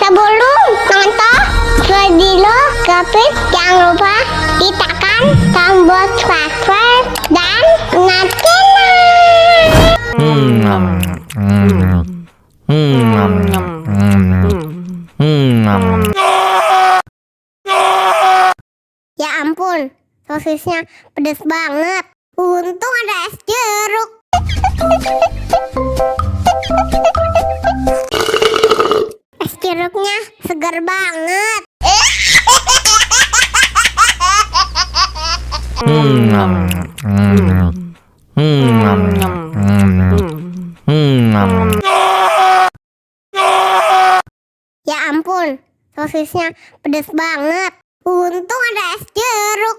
Sebelum nonton video Gapit, jangan lupa ditekan tombol subscribe dan nyalakan. Ya ampun, sosisnya pedes banget. Untung ada es jeruk. Es jeruknya segar banget. Ya ampun, sosisnya pedes banget. Untung ada es jeruk.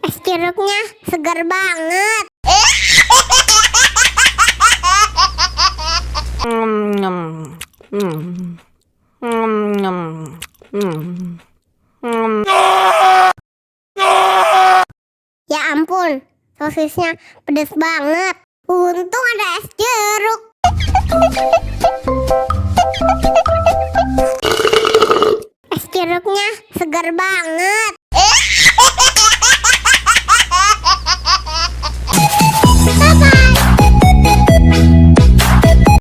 Es jeruknya segar banget. Ya ampun, sosisnya pedes banget. Untung ada es jeruk. Es jeruknya segar banget.